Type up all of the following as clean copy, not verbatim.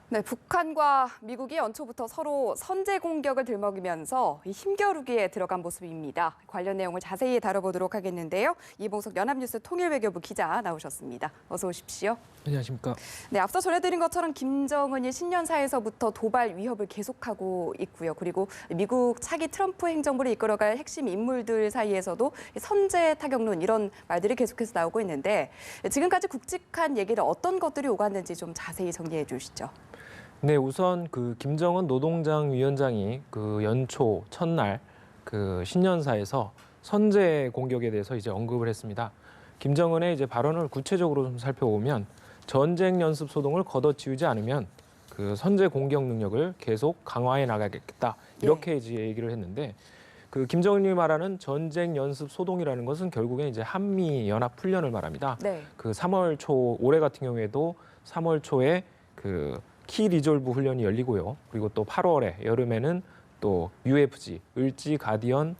네, 북한과 미국이 연초부터 서로 선제 공격을 들먹이면서 힘겨루기에 들어간 모습입니다. 관련 내용을 자세히 다뤄보도록 하겠는데요. 이봉석 연합뉴스 통일외교부 기자 나오셨습니다. 어서 오십시오. 안녕하십니까. 네, 앞서 전해드린 것처럼 김정은이 신년사에서부터 도발 위협을 계속하고 있고요. 그리고 미국 차기 트럼프 행정부를 이끌어갈 핵심 인물들 사이에서도 선제 타격론 이런 말들이 계속해서 나오고 있는데 지금까지 굵직한 얘기를 어떤 것들이 오갔는지 좀 자세히 정리해 주시죠. 네, 우선 김정은 노동당 위원장이 연초 첫날 신년사에서 선제 공격에 대해서 이제 언급을 했습니다. 김정은의 이제 발언을 구체적으로 좀 살펴보면 전쟁 연습 소동을 걷어치우지 않으면 선제 공격 능력을 계속 강화해 나가겠다 이렇게 이제 얘기를 했는데 김정은이 말하는 전쟁 연습 소동이라는 것은 결국엔 이제 한미 연합 훈련을 말합니다. 네. 3월 초 올해 같은 경우에도 3월 초에 키 리졸브 훈련이 열리고요. 그리고 또 8월에 여름에는 또 UFG 을지 가디언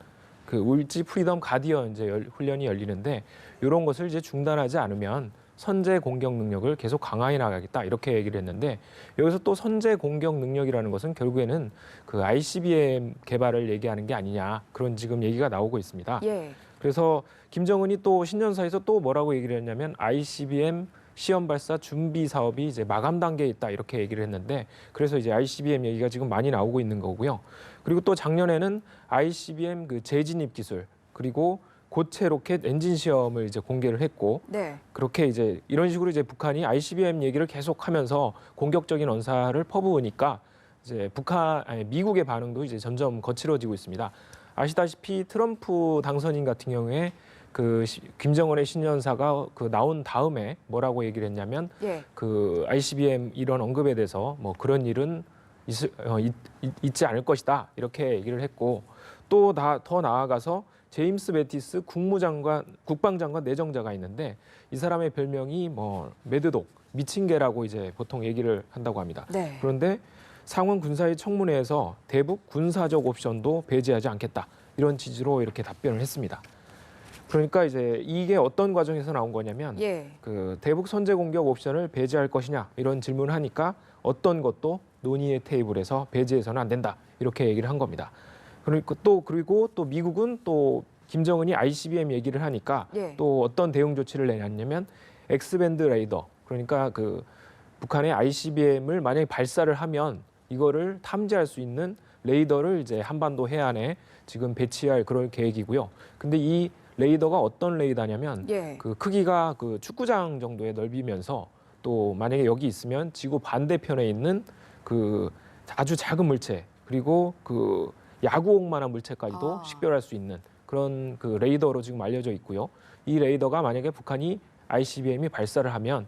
을지 프리덤 가디언 이제 훈련이 열리는데 이런 것을 이제 중단하지 않으면 선제 공격 능력을 계속 강화해 나가겠다 이렇게 얘기를 했는데 여기서 또 선제 공격 능력이라는 것은 결국에는 ICBM 개발을 얘기하는 게 아니냐 그런 지금 얘기가 나오고 있습니다. 예. 그래서 김정은이 또 신년사에서 또 뭐라고 얘기를 했냐면 ICBM 시험 발사 준비 사업이 이제 마감 단계에 있다 이렇게 얘기를 했는데 그래서 이제 ICBM 얘기가 지금 많이 나오고 있는 거고요. 그리고 또 작년에는 ICBM 재진입 기술 그리고 고체 로켓 엔진 시험을 이제 공개를 했고 네. 그렇게 이제 이런 식으로 이제 북한이 ICBM 얘기를 계속하면서 공격적인 언사를 퍼부으니까 이제 미국의 반응도 이제 점점 거칠어지고 있습니다. 아시다시피 트럼프 당선인 같은 경우에 김정은의 신년사가 나온 다음에 뭐라고 얘기를 했냐면 예. ICBM 이런 언급에 대해서 뭐 그런 일은 있지 않을 것이다 이렇게 얘기를 했고 또 더 나아가서 제임스 매티스 국방장관 내정자가 있는데 이 사람의 별명이 뭐 매드독 미친 개라고 이제 보통 얘기를 한다고 합니다. 네. 그런데 상원 군사위 청문회에서 대북 군사적 옵션도 배제하지 않겠다 이런 취지로 이렇게 답변을 했습니다. 그러니까 이제 이게 어떤 과정에서 나온 거냐면 예. 대북 선제 공격 옵션을 배제할 것이냐 이런 질문을 하니까 어떤 것도 논의의 테이블에서 배제해서는 안 된다 이렇게 얘기를 한 겁니다. 그리고 또 미국은 또 김정은이 ICBM 얘기를 하니까 예. 또 어떤 대응 조치를 내놨냐면 X밴드 레이더 그러니까 북한의 ICBM을 만약에 발사를 하면 이거를 탐지할 수 있는 레이더를 이제 한반도 해안에 지금 배치할 그런 계획이고요. 근데 이 레이더가 어떤 레이더냐면 예. 크기가 축구장 정도의 넓이면서 또 만약에 여기 있으면 지구 반대편에 있는 아주 작은 물체 그리고 야구공만한 물체까지도 식별할 수 있는 그런 레이더로 지금 알려져 있고요. 이 레이더가 만약에 북한이 ICBM이 발사를 하면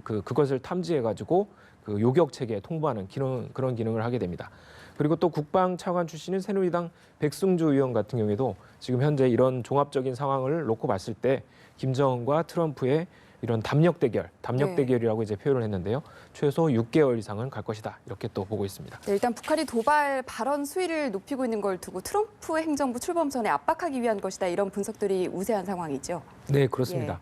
그것을 탐지해 가지고 요격 체계에 통보하는 그런 기능을 하게 됩니다. 그리고 또 국방차관 출신인 새누리당 백승주 의원 같은 경우에도 지금 현재 이런 종합적인 상황을 놓고 봤을 때 김정은과 트럼프의 이런 담력 대결이라고 이제 표현을 했는데요. 최소 6개월 이상은 갈 것이다. 이렇게 또 보고 있습니다. 네, 일단 북한이 도발 발언 수위를 높이고 있는 걸 두고 트럼프 행정부 출범 전에 압박하기 위한 것이다. 이런 분석들이 우세한 상황이죠. 네, 그렇습니다.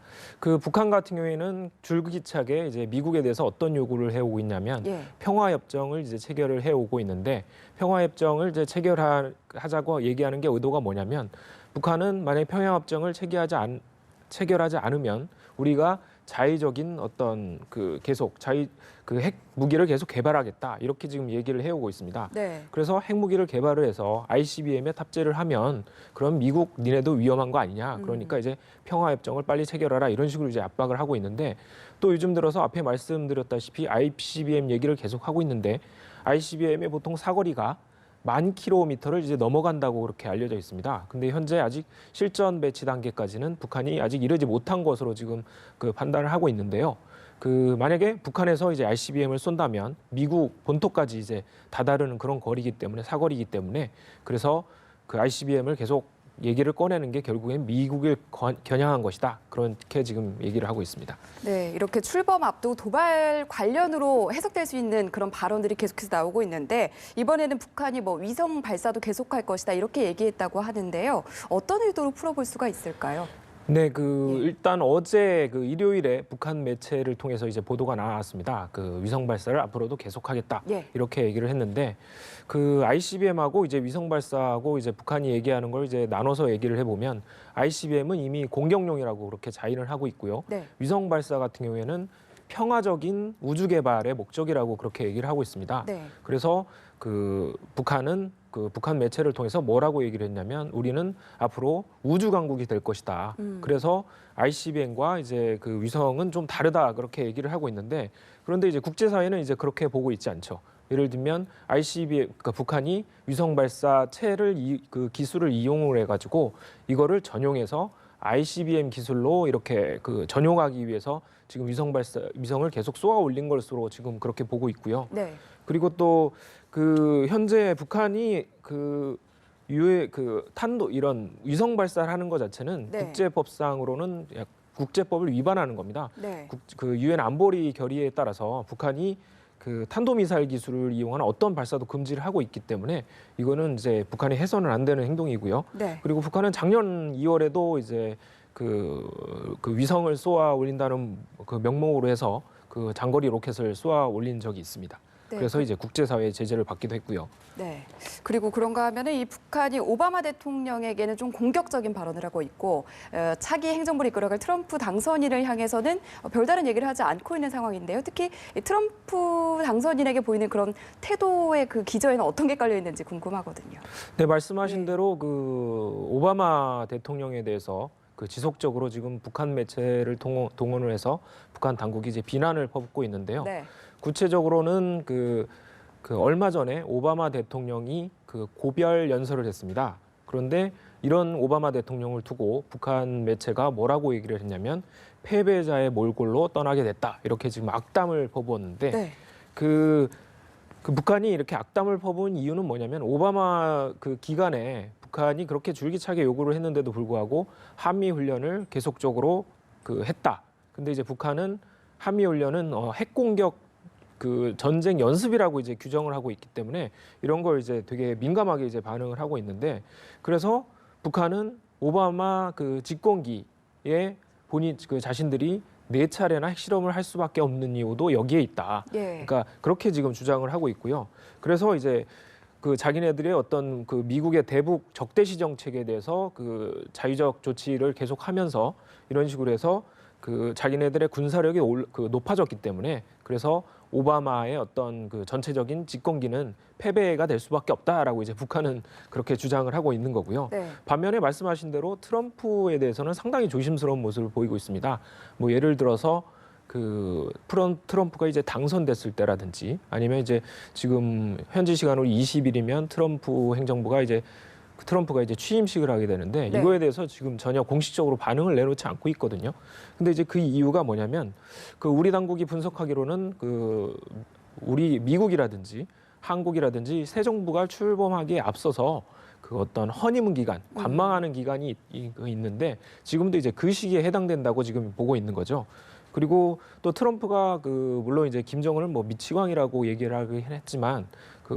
북한 같은 경우에는 줄기차게 이제 미국에 대해서 어떤 요구를 해오고 있냐면 평화협정을 이제 체결을 해오고 있는데 평화협정을 이제 체결하자고 얘기하는 게 의도가 뭐냐면 북한은 만약에 평화협정을 체결하지 않으면 우리가 자의적인 어떤 핵 무기를 계속 개발하겠다 이렇게 지금 얘기를 해오고 있습니다. 네. 그래서 핵 무기를 개발을 해서 ICBM에 탑재를 하면 그럼 미국 니네도 위험한 거 아니냐. 그러니까 이제 평화협정을 빨리 체결하라 이런 식으로 이제 압박을 하고 있는데 또 요즘 들어서 앞에 말씀드렸다시피 ICBM 얘기를 계속 하고 있는데 ICBM의 보통 사거리가 10,000km를 이제 넘어간다고 그렇게 알려져 있습니다. 근데 현재 아직 실전 배치 단계까지는 북한이 아직 이르지 못한 것으로 지금 판단을 하고 있는데요. 만약에 북한에서 이제 ICBM을 쏜다면 미국 본토까지 이제 다다르는 그런 거리이기 때문에 사거리이기 때문에 그래서 ICBM을 계속 얘기를 꺼내는 게 결국엔 미국을 겨냥한 것이다. 그렇게 지금 얘기를 하고 있습니다. 네, 이렇게 출범 앞두고 도발 관련으로 해석될 수 있는 그런 발언들이 계속해서 나오고 있는데 이번에는 북한이 위성 발사도 계속할 것이다 이렇게 얘기했다고 하는데요. 어떤 의도로 풀어볼 수가 있을까요? 네, 예. 일단 어제 일요일에 북한 매체를 통해서 이제 보도가 나왔습니다. 위성 발사를 앞으로도 계속하겠다 예. 이렇게 얘기를 했는데 ICBM하고 이제 위성 발사하고 이제 북한이 얘기하는 걸 이제 나눠서 얘기를 해보면 ICBM은 이미 공격용이라고 그렇게 자인을 하고 있고요. 네. 위성 발사 같은 경우에는 평화적인 우주 개발의 목적이라고 그렇게 얘기를 하고 있습니다. 네. 그래서 북한은 북한 매체를 통해서 뭐라고 얘기를 했냐면 우리는 앞으로 우주 강국이 될 것이다. 그래서 ICBM과 이제 위성은 좀 다르다 그렇게 얘기를 하고 있는데 그런데 이제 국제사회는 이제 그렇게 보고 있지 않죠. 예를 들면 ICBM 북한이 위성 발사체를 기술을 이용을 해가지고 이거를 전용해서 ICBM 기술로 이렇게 전용하기 위해서 지금 위성을 계속 쏘아 올린 것으로 지금 그렇게 보고 있고요. 네. 그리고 또 현재 북한이 탄도 이런 위성 발사를 하는 것 자체는 네. 국제법상으로는 국제법을 위반하는 겁니다. 네. 유엔 안보리 결의에 따라서 북한이 탄도미사일 기술을 이용하는 어떤 발사도 금지를 하고 있기 때문에 이거는 이제 북한이 해서는 안 되는 행동이고요. 네. 그리고 북한은 작년 2월에도 이제 위성을 쏘아 올린다는 명목으로 해서 장거리 로켓을 쏘아 올린 적이 있습니다. 네. 그래서 이제 국제사회의 제재를 받기도 했고요. 네. 그리고 그런가 하면은 이 북한이 오바마 대통령에게는 좀 공격적인 발언을 하고 있고 차기 행정부를 이끌어갈 트럼프 당선인을 향해서는 별다른 얘기를 하지 않고 있는 상황인데요. 특히 이 트럼프 당선인에게 보이는 그런 태도의 기저에는 어떤 게 깔려 있는지 궁금하거든요. 네, 말씀하신 네. 대로 오바마 대통령에 대해서 지속적으로 지금 북한 매체를 동원을 해서 북한 당국이 이제 비난을 퍼붓고 있는데요. 네. 구체적으로는 얼마 전에 오바마 대통령이 고별 연설을 했습니다. 그런데 이런 오바마 대통령을 두고 북한 매체가 뭐라고 얘기를 했냐면 패배자의 몰골로 떠나게 됐다. 이렇게 지금 악담을 퍼부었는데 네. 북한이 이렇게 악담을 퍼부은 이유는 뭐냐면 오바마 기간에 북한이 그렇게 줄기차게 요구를 했는데도 불구하고 한미 훈련을 계속적으로 했다. 근데 이제 북한은 한미 훈련은 핵 공격 전쟁 연습이라고 이제 규정을 하고 있기 때문에 이런 걸 이제 되게 민감하게 이제 반응을 하고 있는데 그래서 북한은 오바마 집권기에 자신들이 4차례나 핵실험을 할 수밖에 없는 이유도 여기에 있다. 예. 그러니까 그렇게 지금 주장을 하고 있고요. 그래서 이제 자기네들의 어떤 미국의 대북 적대시 정책에 대해서 자위적 조치를 계속하면서 이런 식으로 해서 자기네들의 군사력이 높아졌기 때문에 그래서 오바마의 어떤 전체적인 집권기는 패배가 될 수밖에 없다라고 이제 북한은 그렇게 주장을 하고 있는 거고요. 네. 반면에 말씀하신 대로 트럼프에 대해서는 상당히 조심스러운 모습을 보이고 있습니다. 뭐 예를 들어서 트럼프가 이제 당선됐을 때라든지 아니면 이제 지금 현지 시간으로 20일이면 트럼프가 이제 취임식을 하게 되는데 네. 이거에 대해서 지금 전혀 공식적으로 반응을 내놓지 않고 있거든요. 근데 이제 그 이유가 뭐냐면 우리 당국이 분석하기로는 우리 미국이라든지 한국이라든지 새 정부가 출범하기에 앞서서 어떤 허니문 기간, 관망하는 기간이 있는데 지금도 이제 그 시기에 해당된다고 지금 보고 있는 거죠. 그리고 또 트럼프가 물론 이제 김정은을 미치광이라고 얘기를 하긴 했지만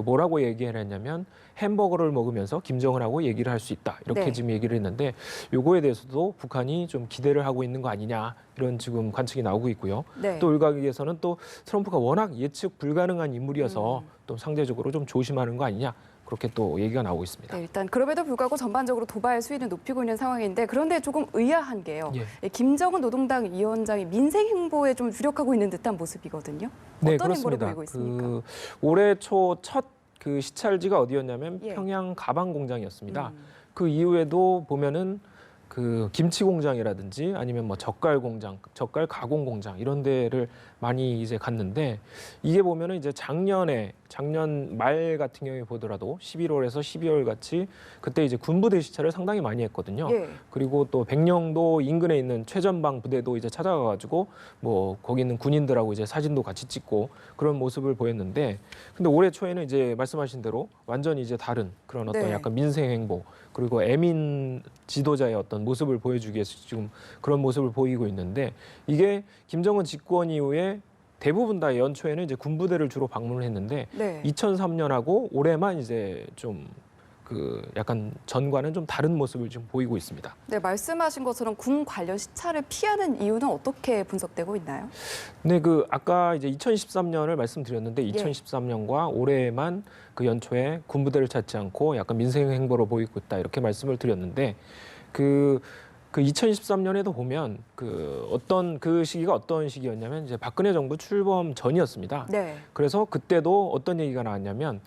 뭐라고 얘기를 했냐면 햄버거를 먹으면서 김정은하고 얘기를 할 수 있다 이렇게 네. 지금 얘기를 했는데 요거에 대해서도 북한이 좀 기대를 하고 있는 거 아니냐 이런 지금 관측이 나오고 있고요. 네. 또 일각에서는 또 트럼프가 워낙 예측 불가능한 인물이어서 또 상대적으로 좀 조심하는 거 아니냐 그렇게 또 얘기가 나오고 있습니다. 네, 일단 그럼에도 불구하고 전반적으로 도발 수위는 높이고 있는 상황인데 그런데 조금 의아한 게요. 예. 김정은 노동당 위원장이 민생 행보에 좀 주력하고 있는 듯한 모습이거든요. 네, 어떤 행보를 그렇습니다. 보이고 있습니까? 올해 초 첫 시찰지가 어디였냐면 예. 평양 가방 공장이었습니다. 그 이후에도 보면은 김치 공장이라든지 아니면 젓갈 공장, 젓갈 가공 공장 이런 데를 많이 이제 갔는데 이게 보면은 이제 작년 말 같은 경우에 보더라도 11월에서 12월 같이 그때 이제 군부대 시찰을 상당히 많이 했거든요. 예. 그리고 또 백령도 인근에 있는 최전방 부대도 이제 찾아가가지고 거기 있는 군인들하고 이제 사진도 같이 찍고 그런 모습을 보였는데 근데 올해 초에는 이제 말씀하신 대로 완전히 이제 다른 그런 어떤 네. 약간 민생 행보 그리고 애민 지도자의 어떤 모습을 보여주기 위해서 지금 그런 모습을 보이고 있는데 이게 김정은 집권 이후에 대부분 다 연초에는 이제 군부대를 주로 방문을 했는데 네. 2003년하고 올해만 이제 좀 그 약간 전과는 좀 다른 모습을 지금 보이고 있습니다. 네, 말씀하신 것처럼 군 관련 시찰을 피하는 이유는 어떻게 분석되고 있나요? 네, 그 아까 이제 2013년을 말씀드렸는데 2013년과 올해만 그 연초에 군부대를 찾지 않고 약간 민생 행보로 보이고 있다 이렇게 말씀을 드렸는데 그 2013년에도 보면 그 시기가 어떤 시기였냐면 이제 박근혜 정부 출범 전이었습니다. 네. 그래서 그때도 어떤 얘기가 나왔냐면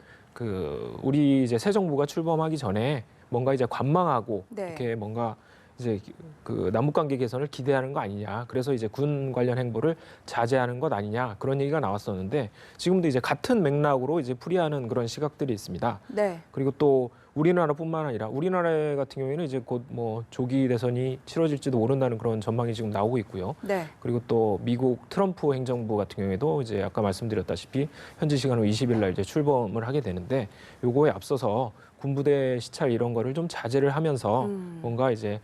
우리 이제 새 정부가 출범하기 전에 뭔가 이제 관망하고 네. 이렇게 뭔가 이제 그 남북관계 개선을 기대하는 거 아니냐. 그래서 이제 군 관련 행보를 자제하는 것 아니냐. 그런 얘기가 나왔었는데 지금도 이제 같은 맥락으로 이제 풀이하는 그런 시각들이 있습니다. 네. 그리고 또 우리나라뿐만 아니라 우리나라 같은 경우에는 이제 곧 뭐 조기 대선이 치러질지도 모른다는 그런 전망이 지금 나오고 있고요. 네. 그리고 또 미국 트럼프 행정부 같은 경우에도 이제 아까 말씀드렸다시피 현지 시간으로 20일 날 이제 출범을 하게 되는데 요거에 앞서서 군부대 시찰 이런 거를 좀 자제를 하면서 뭔가 이제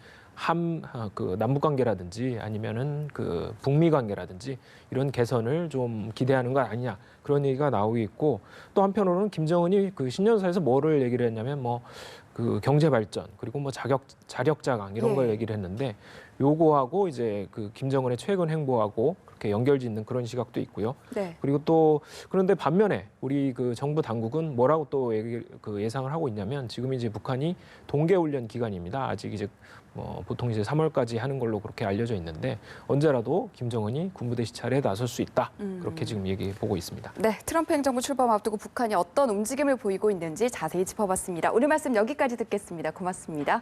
그 남북 관계라든지 아니면은 그 북미 관계라든지 이런 개선을 좀 기대하는 거 아니냐 그런 얘기가 나오고 있고 또 한편으로는 김정은이 그 신년사에서 뭐를 얘기를 했냐면 뭐 그 경제 발전 그리고 뭐 자력 자강 이런 걸 얘기를 했는데 요거하고 이제 그 김정은의 최근 행보하고 그렇게 연결짓는 그런 시각도 있고요. 네. 그리고 또 그런데 반면에 우리 그 정부 당국은 뭐라고 또 예상을 하고 있냐면 지금 이제 북한이 동계훈련 기간입니다. 아직 이제 뭐 보통 이제 3월까지 하는 걸로 그렇게 알려져 있는데 언제라도 김정은이 군부대 시찰에 나설 수 있다. 그렇게 지금 얘기해 보고 있습니다. 네, 트럼프 행정부 출범 앞두고 북한이 어떤 움직임을 보이고 있는지 자세히 짚어봤습니다. 오늘 말씀 여기까지 듣겠습니다. 고맙습니다.